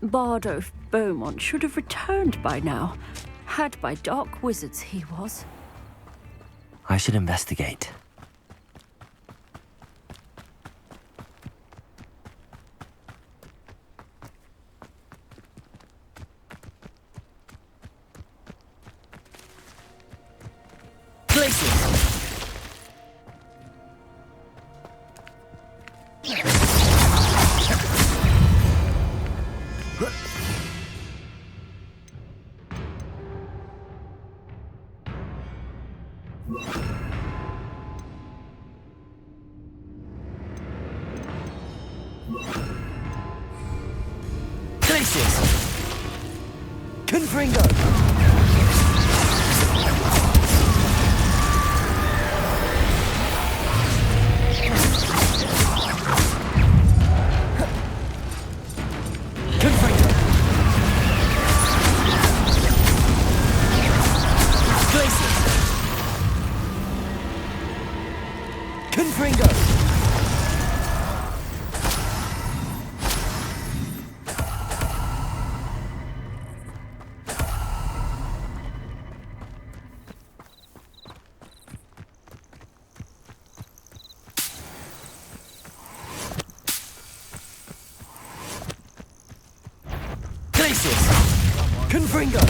Bardo Beaumont should have returned by now. Had by dark wizards, he was. I should investigate. Confringo!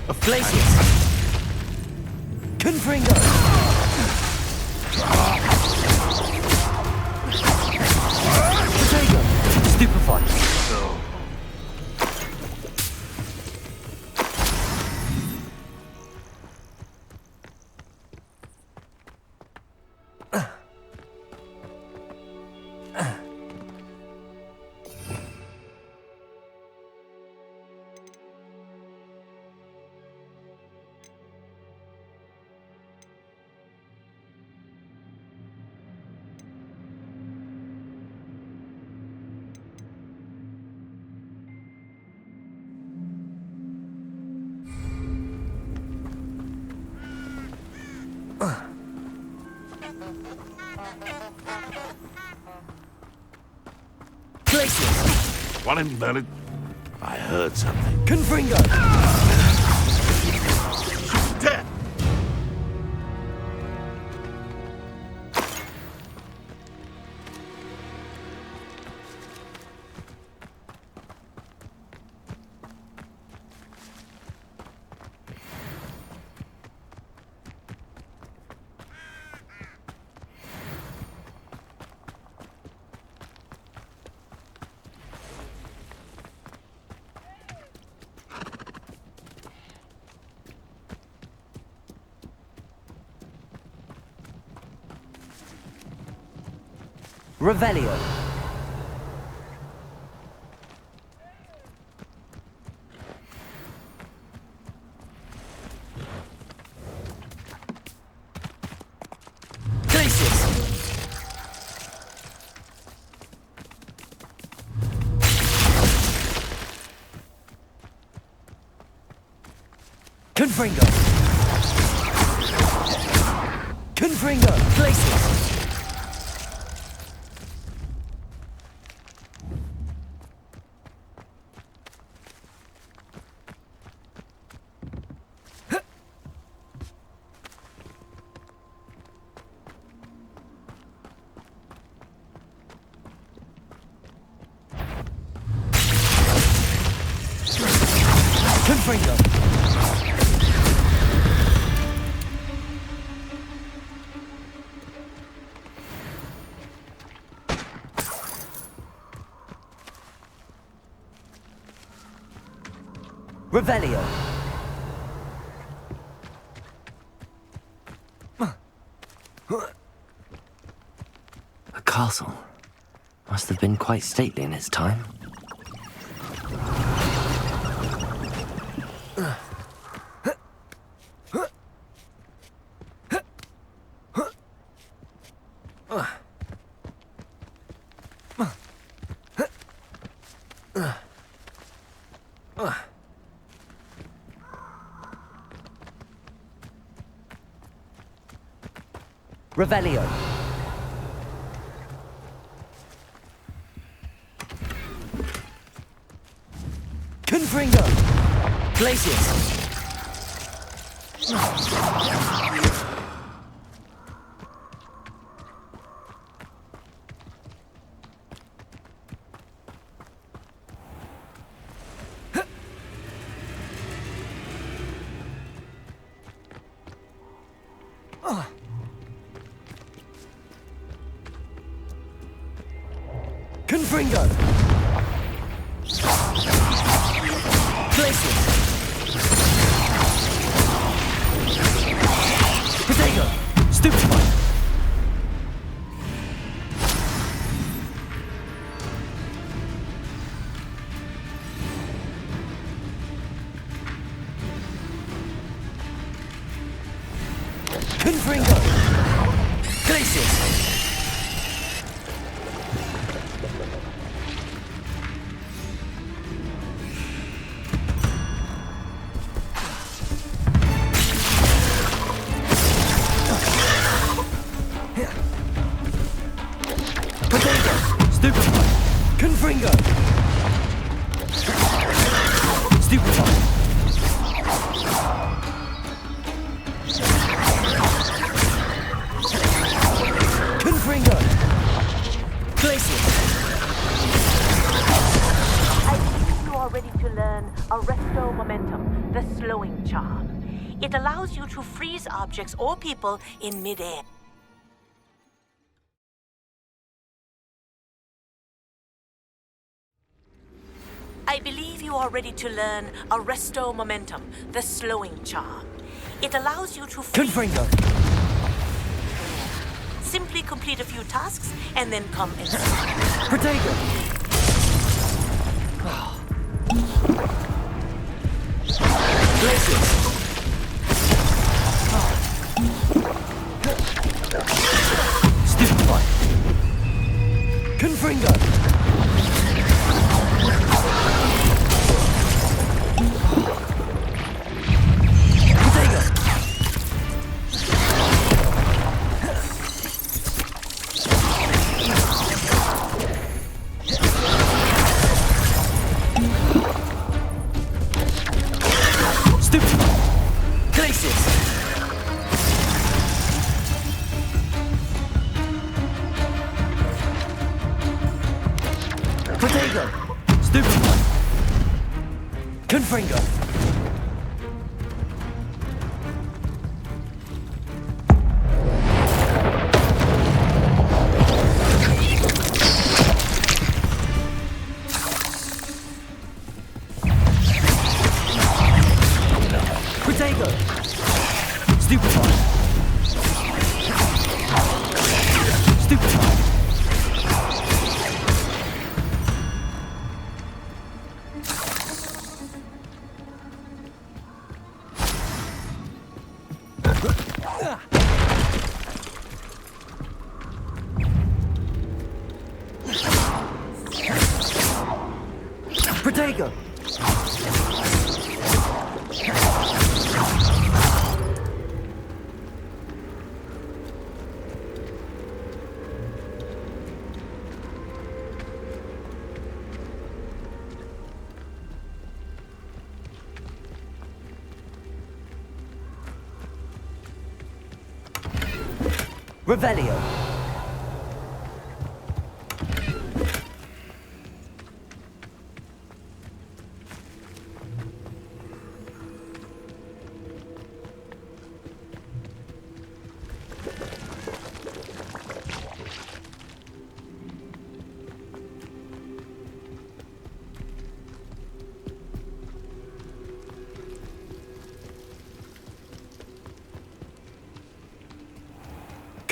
Afflacius! Confringo! Potato! Stupefy! One invalid. I heard something. Confringo! Death! Revelio. Glacius. Confringo. Confringo. Glacius. Confringo. Revelio. A castle. Must have been quite stately in its time. Revelio. Confringo. Glacius. Confringo. Glacius. Potato. Stupefy. Confringo. Glacius. Confringo! Stupefy! Confringo! Glacius! I believe you are ready to learn Arresto Momentum, the slowing charm. It allows you to freeze objects or people in midair. I believe you are ready to learn Arresto Momentum, the slowing charm. It allows you to Confringo! simply complete a few tasks and then come and Protego! Glacius! Stupefy! Confringo! Protego! Stupefy! Confringo! Protego! Stupefy! Stupefy! Protego! Revelio.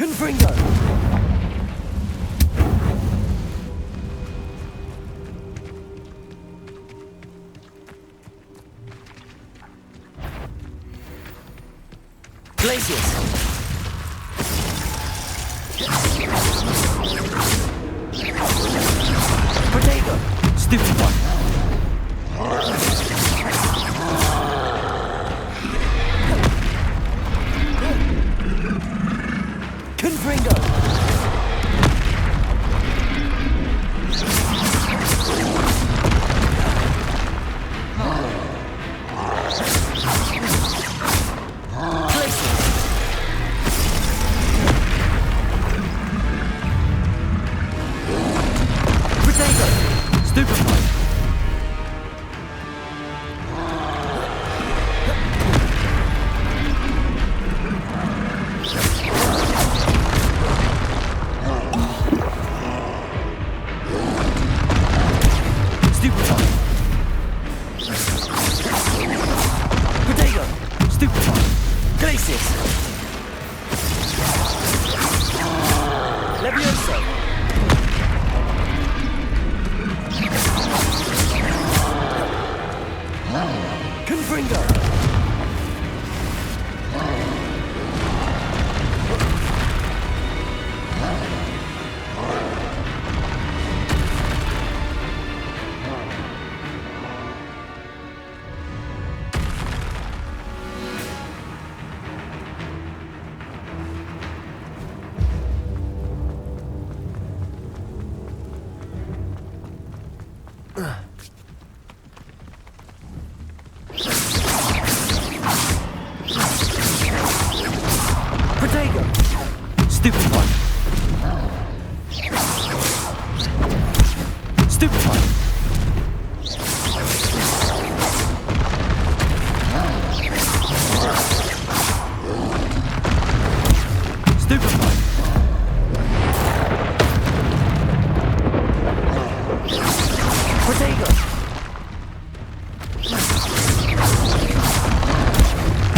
Confringo! Glacius! Protego! Stupefy! Stupefy. Glacius. Levioso. Confringo. Protego. Stupefy. Stupefy. Stupefy. Protego.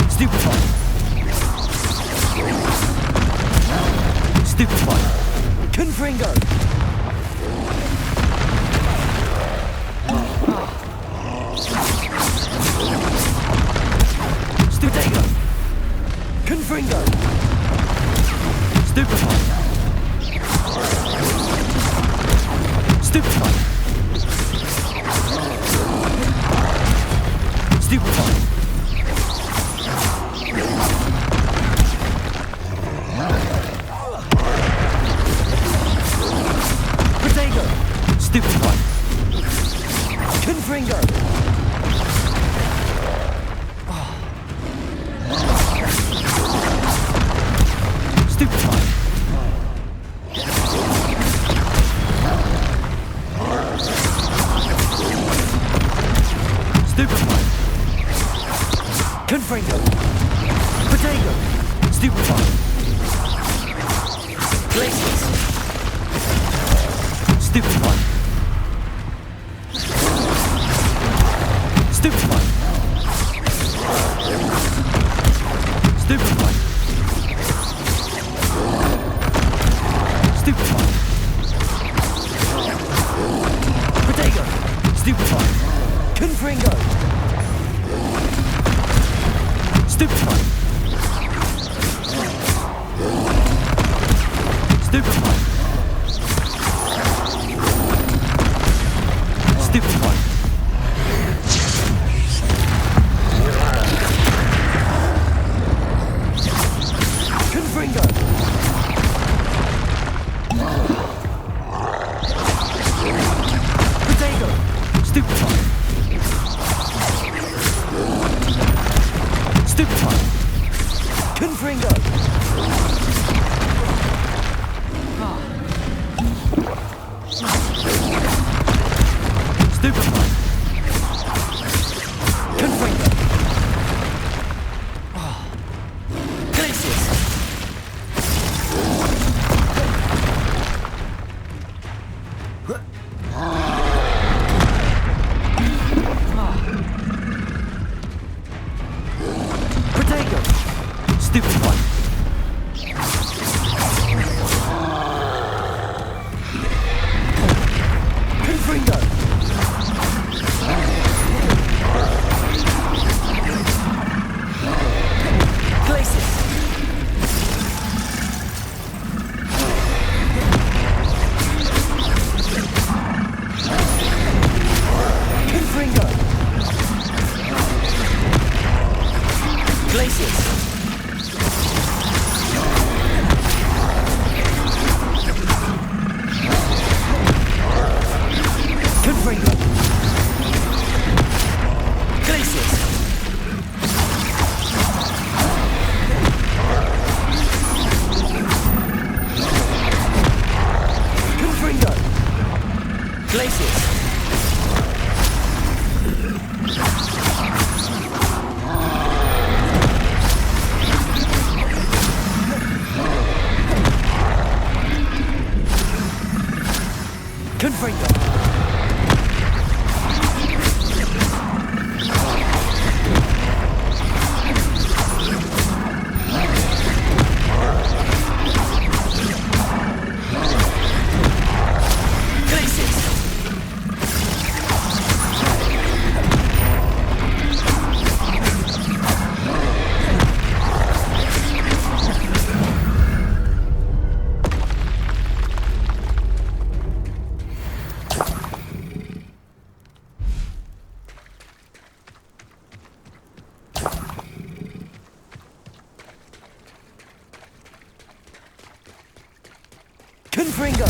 Stupefy. Stupefy. Confringo. Stupego. Confringo. Stupefy. Stupefy. Stupefy. Protego. Stupefy. Confringo. Stupefy. Stupefy. Confringo. Protego. Stupefy. Glacius. Stupefy. Stupefy. Stupefy. Stupefy. Protego. Stupefy. Confringo. Stupefy. Stupefy. Stupefy. Confringo. Protego. Stupefy. Stupefy. Confringo. Stupefy. Confringo. Glacius. Protego. Stupefy. Confringo. Glacius. Confringo. Glacius. Confringo. Glacius. Confringo. Glacius. Confringo!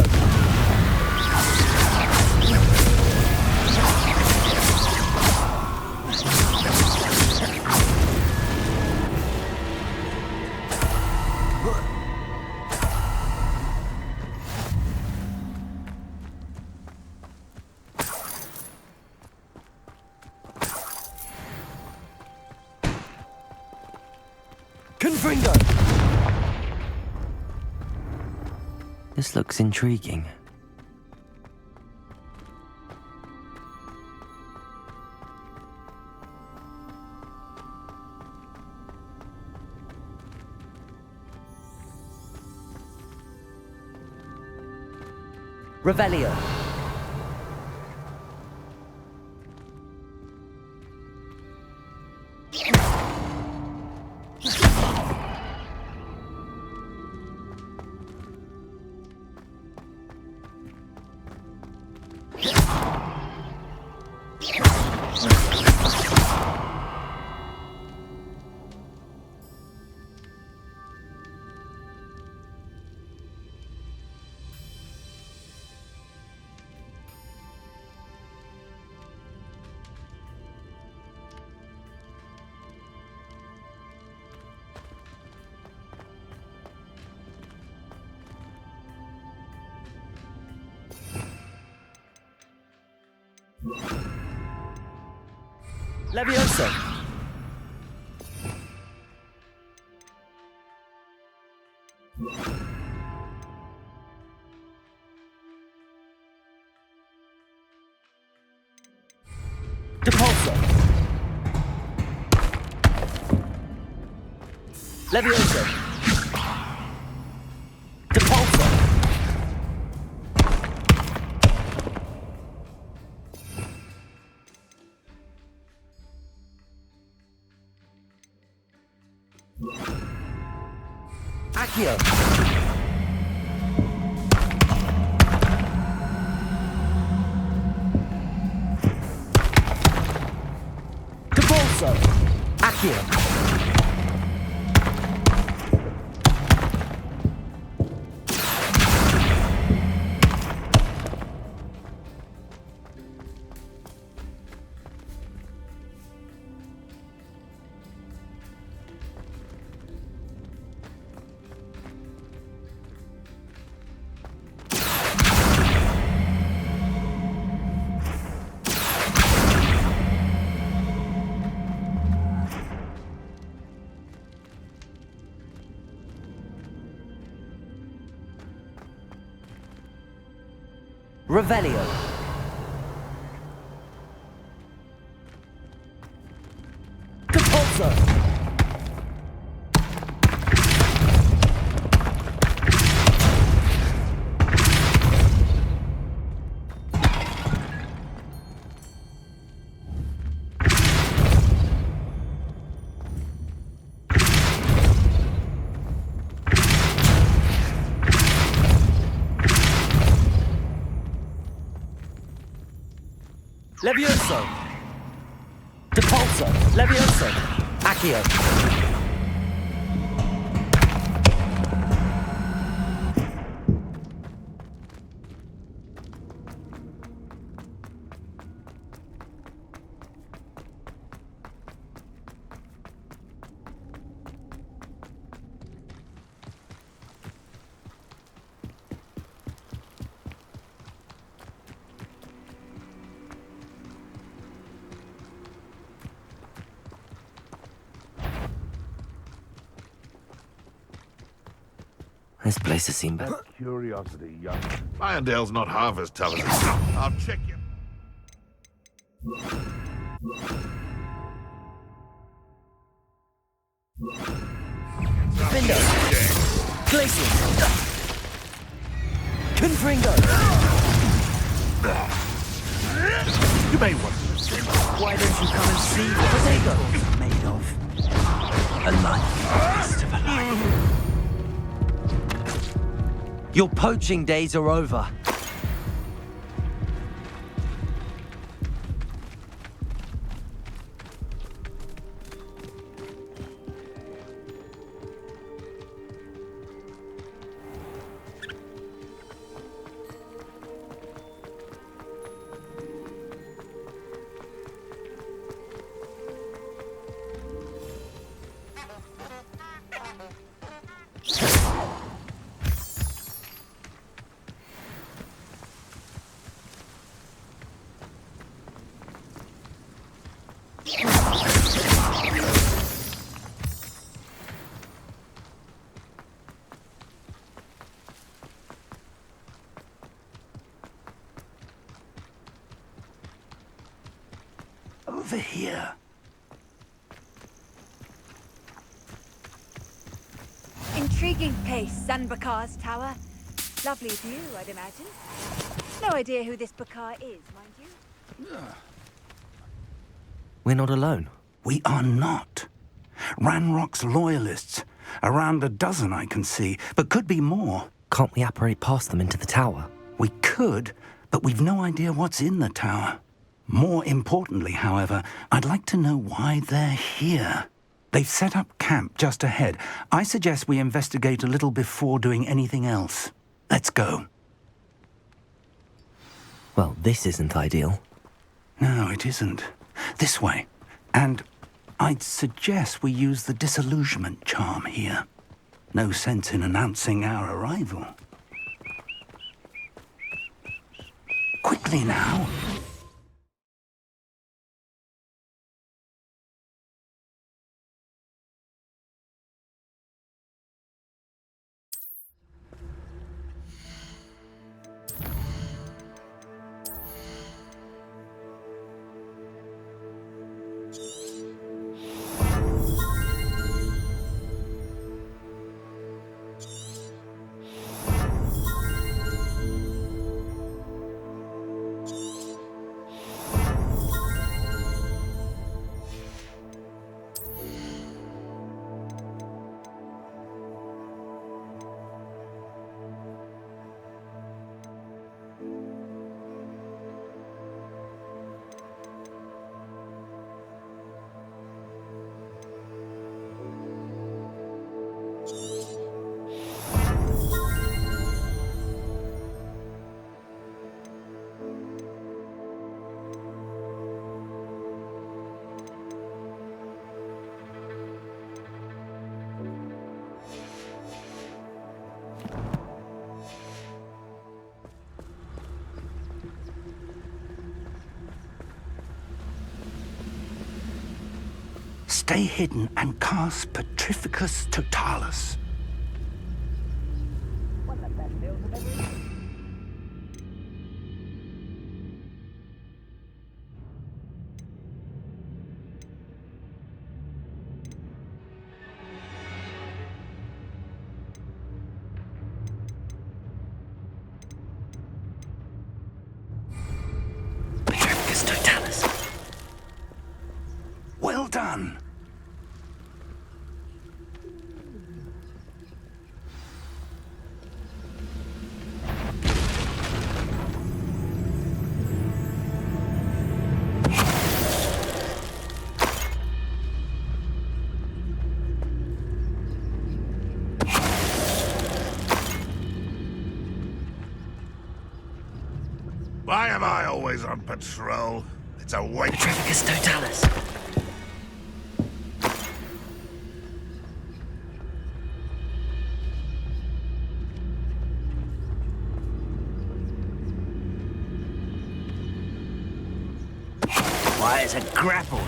Confringo! This looks intriguing. Revelio. Levioso. Depulso. Levioso. Depulso. iCUE. Depulso. iCUE. Revelio. Depulso. Levioso. Depulso. Levioso. iCUE. This place has seen better. Curiosity, young. Lyondale's not half as tough as it sounds. I'll check you. Bindo. Glacius. Confringo. You may want to. Why don't you come and see what they got made of? A life. Beast of a life. Your poaching days are over. over here. Intriguing place, Zanbakar's tower. Lovely view, I'd imagine. No idea who this Bakar is, mind you. We're not alone. We are not. Ranrock's loyalists. Around a dozen I can see, but could be more. Can't we apparate past them into the tower? We could, but we've no idea what's in the tower. More importantly, however, I'd like to know why they're here. They've set up camp just ahead. I suggest we investigate a little before doing anything else. Let's go. Well, this isn't ideal. No, it isn't. This way. And I'd suggest we use the disillusionment charm here. No sense in announcing our arrival. Quickly now. Stay hidden and cast Petrificus Totalis. Petrificus Totalis. Well done. Why am I always on patrol? It's a waste. Petrificus Totalis. Wires are grappled.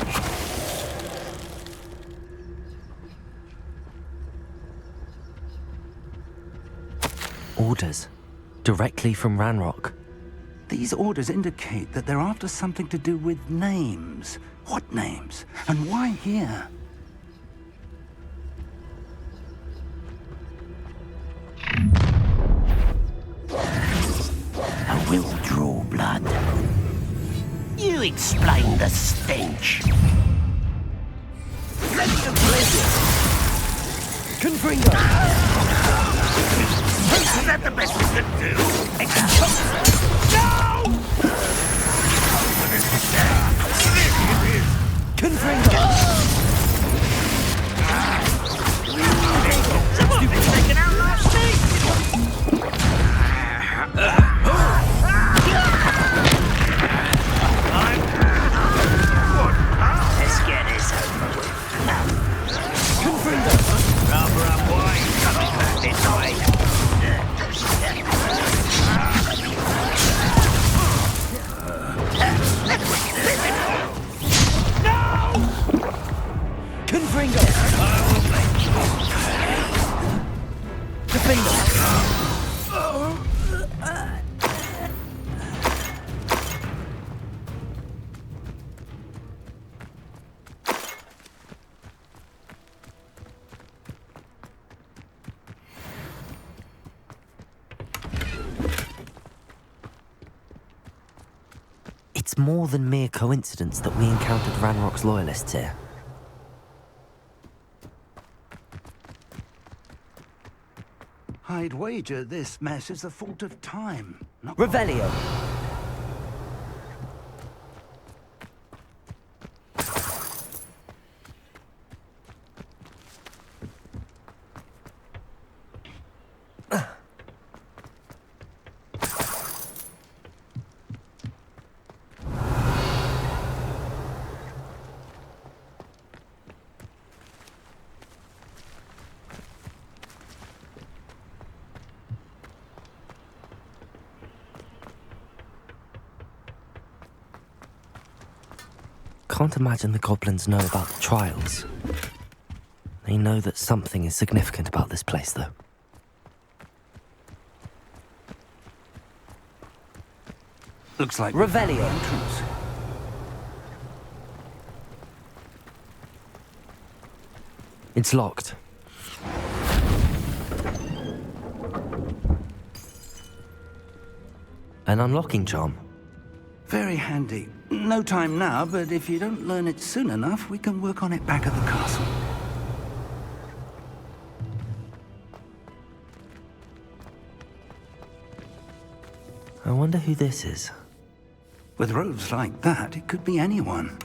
Orders. Directly from Ranrock. These orders indicate that they're after something to do with names. What names? And why here? I will draw blood. You explain the stench. Confringo! Is that the best we could do? Confringo! Someone's taken out last week! Let's get this over with. Confringo! Rubber up wine coming back this way. It's more than mere coincidence that we encountered Ranrock's loyalists here. I'd wager this mess is the fault of time. Not Revelio! Can't imagine the goblins know about the trials. They know that something is significant about this place, though. Looks like Revelio. entrance. It's locked. An unlocking charm. Very handy. No time now, but if you don't learn it soon enough, we can work on it back at the castle. I wonder who this is. With robes like that, it could be anyone.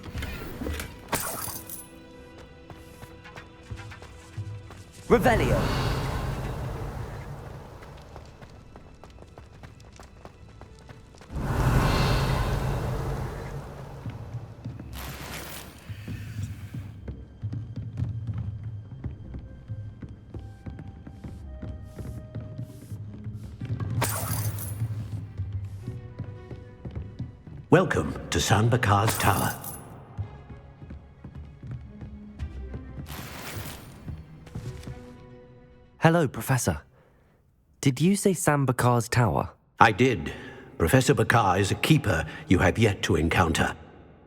Revelio! Welcome to San Bakar's Tower. Hello, Professor. Did you say San Bakar's Tower? I did. Professor Bakar is a keeper you have yet to encounter.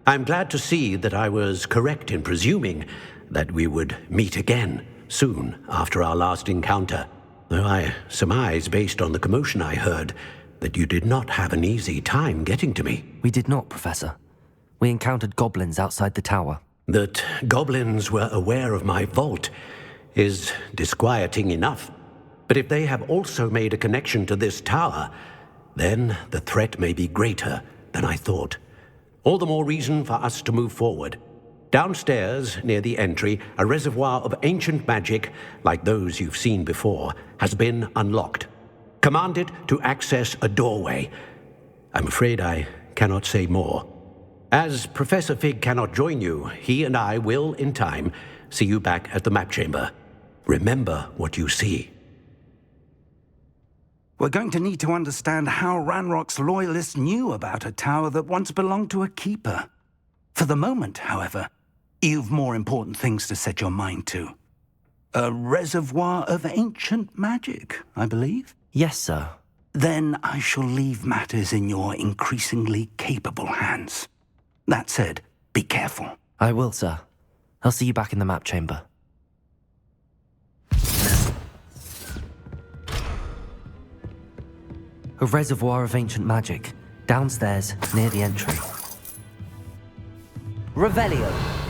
I'm glad to see that I was correct in presuming that we would meet again soon after our last encounter, though I surmise, based on the commotion I heard, that you did not have an easy time getting to me. We did not, Professor. We encountered goblins outside the tower. That goblins were aware of my vault is disquieting enough. But if they have also made a connection to this tower, then the threat may be greater than I thought. All the more reason for us to move forward. Downstairs, near the entry, a reservoir of ancient magic, like those you've seen before, has been unlocked. Command it to access a doorway. I'm afraid I cannot say more. As Professor Fig cannot join you, he and I will, in time, see you back at the map chamber. Remember what you see. We're going to need to understand how Ranrock's loyalists knew about a tower that once belonged to a keeper. For the moment, however, you've more important things to set your mind to. A reservoir of ancient magic, I believe? Yes, sir. Then I shall leave matters in your increasingly capable hands. That said, be careful. I will, sir. I'll see you back in the map chamber. A reservoir of ancient magic, downstairs near the entry. Revelio!